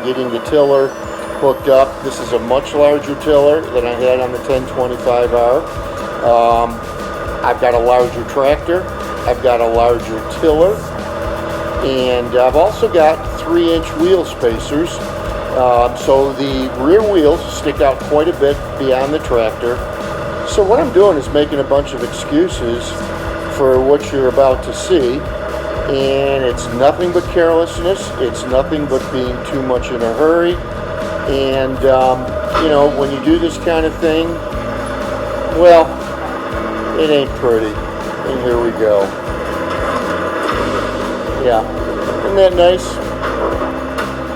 getting the tiller hooked up. This is a much larger tiller than I had on the 1025R. I've got a larger tractor, I've got a larger tiller, and I've also got 3-inch wheel spacers. So the rear wheels stick out quite a bit beyond the tractor. So what I'm doing is making a bunch of excuses for what you're about to see, and it's nothing but carelessness, it's nothing but being too much in a hurry, and you know, when you do this kind of thing, well, it ain't pretty. And here we go. Yeah, isn't that nice?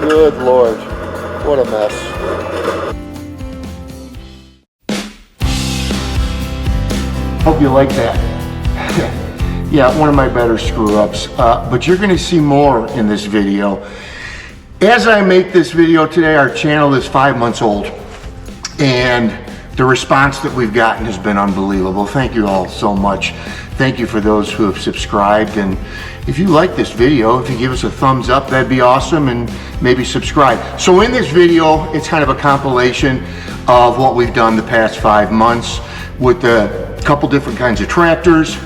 Good Lord, what a mess. Hope you like that. Yeah, one of my better screw-ups, but you're going to see more in this video. As I make this video today, our channel is 5 months old, and the response that we've gotten has been unbelievable. Thank you all so much. Thank you for those who have subscribed, and if you like this video, if you give us a thumbs up, that'd be awesome, and maybe subscribe. So in this video, it's kind of a compilation of what we've done the past 5 months with a couple different kinds of tractors,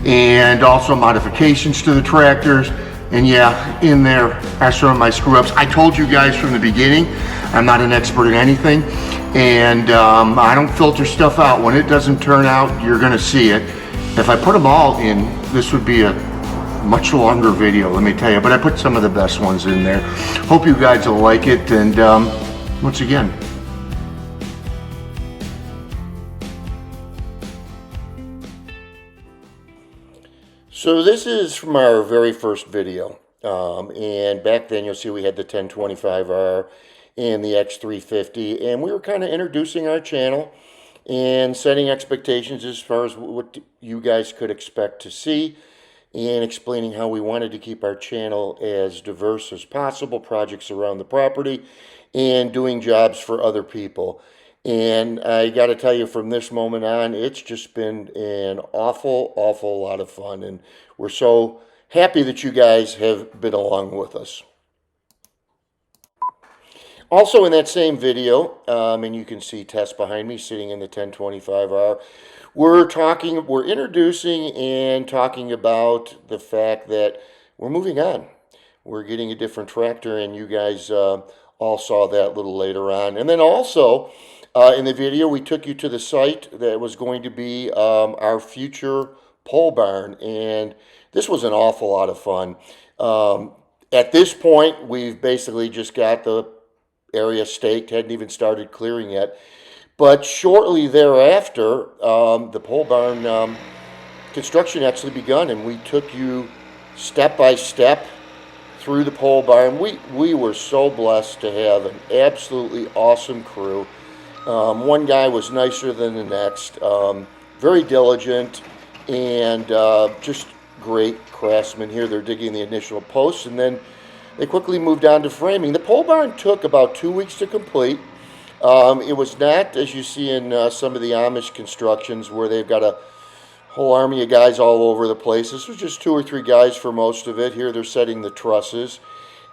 and also modifications to the tractors. And yeah, in there are some of my screw-ups. I told you guys from the beginning, I'm not an expert at anything, and I don't filter stuff out. When it doesn't turn out, you're gonna see it. If I put them all in, this would be a much longer video, let me tell you, but I put some of the best ones in there. Hope you guys will like it, and once again, so this is from our very first video, and back then you'll see we had the 1025R and the X350, and we were kind of introducing our channel and setting expectations as far as what you guys could expect to see, and explaining how we wanted to keep our channel as diverse as possible, projects around the property, and doing jobs for other people. And I got to tell you, from this moment on, it's just been an awful lot of fun. And we're so happy that you guys have been along with us. Also in that same video, and you can see Tess behind me sitting in the 1025R, we're introducing and talking about the fact that we're moving on. We're getting a different tractor, and you guys all saw that a little later on. And then also, in the video, we took you to the site that was going to be our future pole barn, and this was an awful lot of fun. At this point, we've basically just got the area staked, hadn't even started clearing yet. But shortly thereafter, the pole barn construction actually begun, and we took you step by step through the pole barn. We were so blessed to have an absolutely awesome crew. One guy was nicer than the next, very diligent, and just great craftsmen here. They're digging the initial posts, and then they quickly moved on to framing. The pole barn took about 2 weeks to complete. It was not, as you see in some of the Amish constructions, where they've got a whole army of guys all over the place. This was just 2 or 3 guys for most of it. Here they're setting the trusses.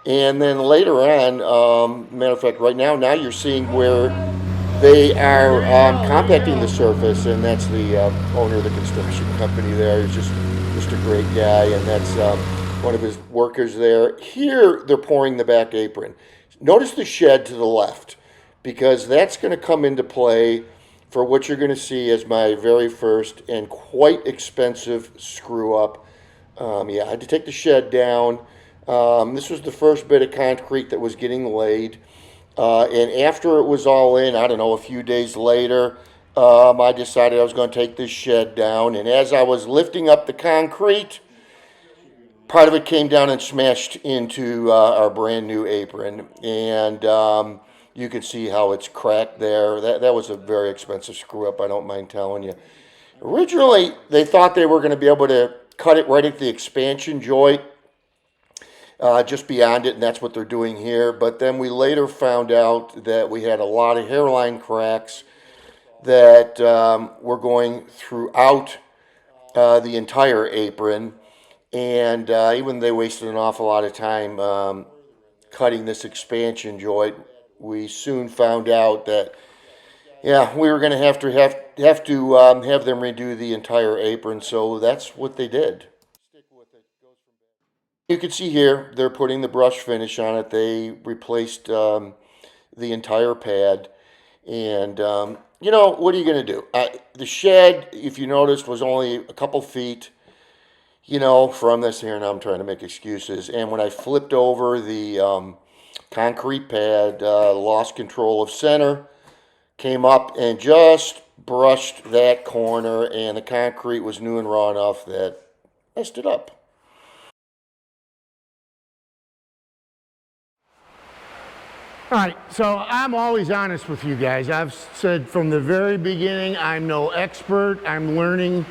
And then later on, matter of fact, right now you're seeing where they are compacting the surface, and that's the owner of the construction company there. He's just a great guy, and that's one of his workers there. Here, they're pouring the back apron. Notice the shed to the left, because that's going to come into play for what you're going to see as my very first and quite expensive screw-up. Yeah, I had to take the shed down. This was the first bit of concrete that was getting laid. And after it was all in, I don't know, a few days later, I decided I was going to take this shed down. And as I was lifting up the concrete, part of it came down and smashed into our brand new apron. And you can see how it's cracked there. That was a very expensive screw up, I don't mind telling you. Originally, they thought they were going to be able to cut it right at the expansion joint, just beyond it, and that's what they're doing here. But then we later found out that we had a lot of hairline cracks that were going throughout the entire apron, and even they wasted an awful lot of time cutting this expansion joint, we soon found out that, yeah, we were going to have them redo the entire apron. So that's what they did. You can see here they're putting the brush finish on it. They replaced the entire pad. And, what are you going to do? The shed, if you noticed, was only a couple feet, from this here. Now I'm trying to make excuses. And when I flipped over the concrete pad, lost control of center, came up and just brushed that corner, and the concrete was new and raw enough that messed it up. All right, so I'm always honest with you guys. I've said from the very beginning, I'm no expert. I'm learning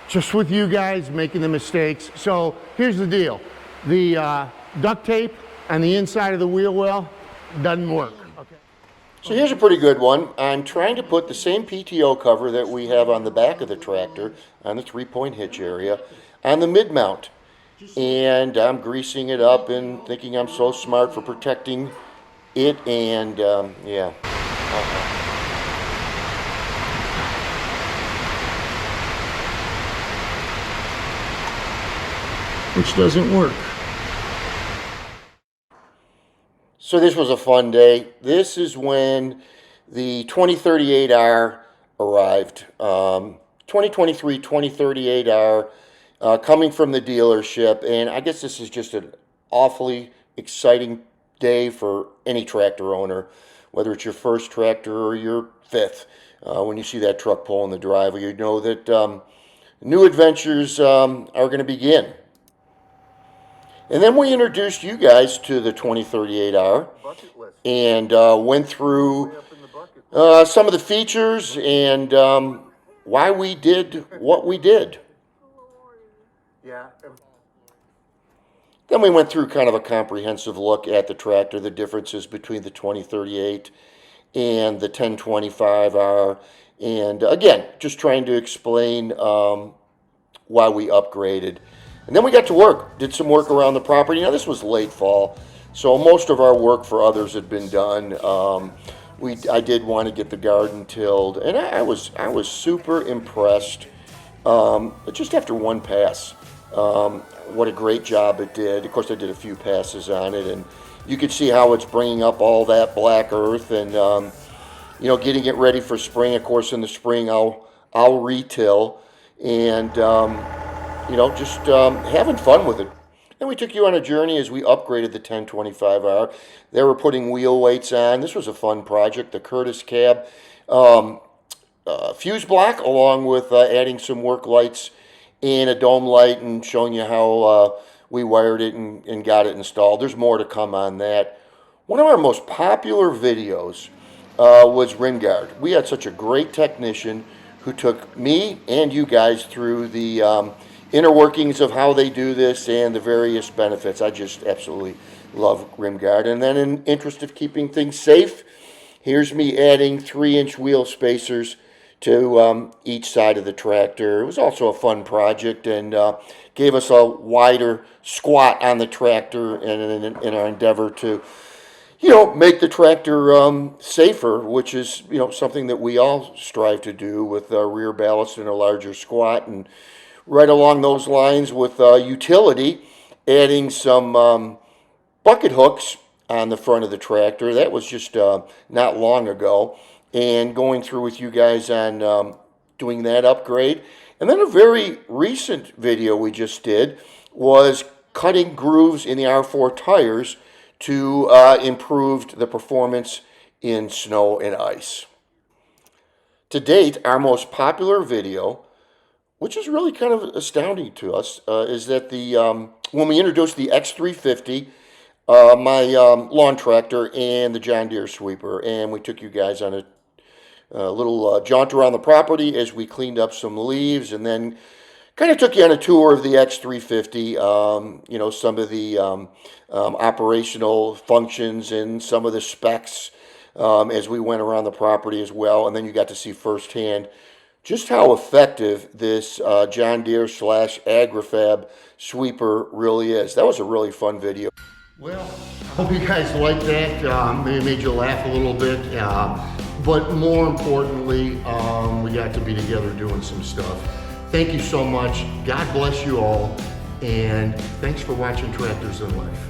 just with you guys, making the mistakes. So here's the deal. The duct tape on the inside of the wheel well doesn't work. Okay. So here's a pretty good one. I'm trying to put the same PTO cover that we have on the back of the tractor, on the three-point hitch area, on the mid-mount. And I'm greasing it up and thinking I'm so smart for protecting it, and yeah. Which doesn't work. So this was a fun day. This is when the 2038R arrived. 2023 2038R coming from the dealership, and I guess this is just an awfully exciting day for any tractor owner, whether it's your first tractor or your fifth. When you see that truck pull in the driveway, you know that new adventures are going to begin. And then we introduced you guys to the 2038R and went through some of the features and why we did what we did. Then we went through kind of a comprehensive look at the tractor, the differences between the 2038 and the 1025R. And again, just trying to explain why we upgraded. And then we got to work, did some work around the property. Now, this was late fall, so most of our work for others had been done. I did want to get the garden tilled, and I was super impressed just after one pass. What a great job it did. Of course, I did a few passes on it, and you could see how it's bringing up all that black earth and, getting it ready for spring. Of course, in the spring, I'll retill and, just having fun with it. Then we took you on a journey as we upgraded the 1025R. They were putting wheel weights on. This was a fun project. The Curtis cab fuse block, along with adding some work lights and a dome light, and showing you how we wired it and got it installed. There's more to come on that. One of our most popular videos was Rim Guard. We had such a great technician who took me and you guys through the inner workings of how they do this and the various benefits. I just absolutely love Rim Guard. And then in interest of keeping things safe, here's me adding 3-inch wheel spacers to each side of the tractor. It was also a fun project and gave us a wider squat on the tractor in our endeavor to, make the tractor safer, which is, something that we all strive to do with rear ballast and a larger squat. And right along those lines with utility, adding some bucket hooks on the front of the tractor. That was just not long ago. And going through with you guys on doing that upgrade. And then a very recent video we just did was cutting grooves in the R4 tires to improve the performance in snow and ice. To date, our most popular video, which is really kind of astounding to us, is that when we introduced the X350, my lawn tractor, and the John Deere sweeper, and we took you guys on a little jaunt around the property as we cleaned up some leaves, and then kind of took you on a tour of the X350, some of the operational functions and some of the specs as we went around the property as well. And then you got to see firsthand just how effective this John Deere / Agrifab sweeper really is. That was a really fun video. Well, I hope you guys liked that. Maybe made you laugh a little bit. But more importantly, we got to be together doing some stuff. Thank you so much. God bless you all. And thanks for watching Tractors in Life.